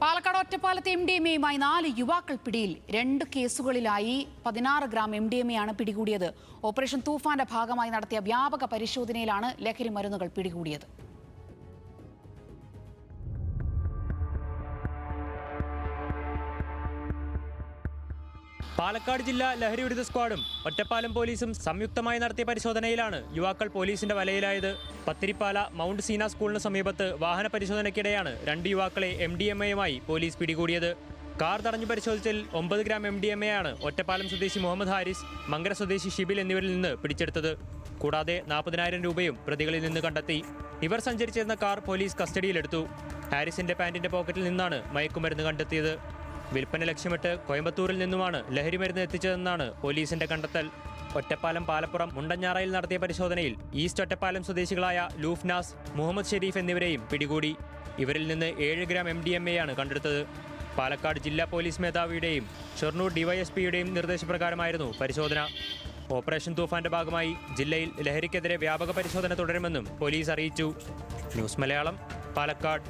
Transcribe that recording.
പാലക്കാട് ഒറ്റപ്പാലത്തെ MDMA-യുമായി 4 യുവാക്കൾ പിടിയിൽ. 2 കേസുകളിലായി 16 ഗ്രാം MDMA-യാണ് പിടികൂടിയത്. ഓപ്പറേഷൻ തൂഫാന്റെ ഭാഗമായി നടത്തിയ വ്യാപക പരിശോധനയിലാണ് ലഹരി മരുന്നുകൾ പിടികൂടിയത്. പാലക്കാട് ജില്ലാ ലഹരി വിരുദ്ധ സ്ക്വാഡും ഒറ്റപ്പാലം പോലീസും സംയുക്തമായി നടത്തിയ പരിശോധനയിലാണ് യുവാക്കൾ പോലീസിന്റെ വലയിലായത്. പത്തിരിപ്പാല മൗണ്ട് സീന സ്കൂളിന് സമീപത്ത് വാഹന പരിശോധനയ്ക്കിടെയാണ് 2 യുവാക്കളെ MDMA-യുമായി പോലീസ് പിടികൂടിയത്. കാർ തടഞ്ഞു പരിശോധിച്ചതിൽ 9 ഗ്രാം MDMA-യാണ് ഒറ്റപ്പാലം സ്വദേശി മുഹമ്മദ് ഹാരിസ്, മങ്കര സ്വദേശി ഷിബിൽ എന്നിവരിൽ നിന്ന് പിടിച്ചെടുത്തത്. കൂടാതെ 40,000 രൂപയും പ്രതികളിൽ നിന്ന് കണ്ടെത്തി. ഇവർ സഞ്ചരിച്ചിരുന്ന കാർ പോലീസ് കസ്റ്റഡിയിലെടുത്തു. ഹാരിസിന്റെ പാന്റിന്റെ പോക്കറ്റിൽ നിന്നാണ് മയക്കുമരുന്ന് കണ്ടെത്തിയത്. വിൽപ്പന ലക്ഷ്യമിട്ട് കോയമ്പത്തൂരിൽ നിന്നുമാണ് ലഹരി മരുന്ന് എത്തിച്ചതെന്നാണ് പോലീസിന്റെ കണ്ടെത്തൽ. ഒറ്റപ്പാലം പാലപ്പുറം മുണ്ടഞ്ഞാറയിൽ നടത്തിയ പരിശോധനയിൽ ഈസ്റ്റ് ഒറ്റപ്പാലം സ്വദേശികളായ ലൂഫ്നാസ്, മുഹമ്മദ് ഷെരീഫ് എന്നിവരെയും പിടികൂടി. ഇവരിൽ നിന്ന് 7 ഗ്രാം MDMA-യാണ് കണ്ടെടുത്തത്. പാലക്കാട് ജില്ലാ പോലീസ് മേധാവിയുടെയും ഷൊർണൂർ DYSP-യുടെയും നിർദ്ദേശപ്രകാരമായിരുന്നു പരിശോധന. ഓപ്പറേഷൻ തൂഫാന്റെ ഭാഗമായി ജില്ലയിൽ ലഹരിക്കെതിരെ വ്യാപക പരിശോധന തുടരുമെന്നും പോലീസ് അറിയിച്ചു. ന്യൂസ് മലയാളം, പാലക്കാട്.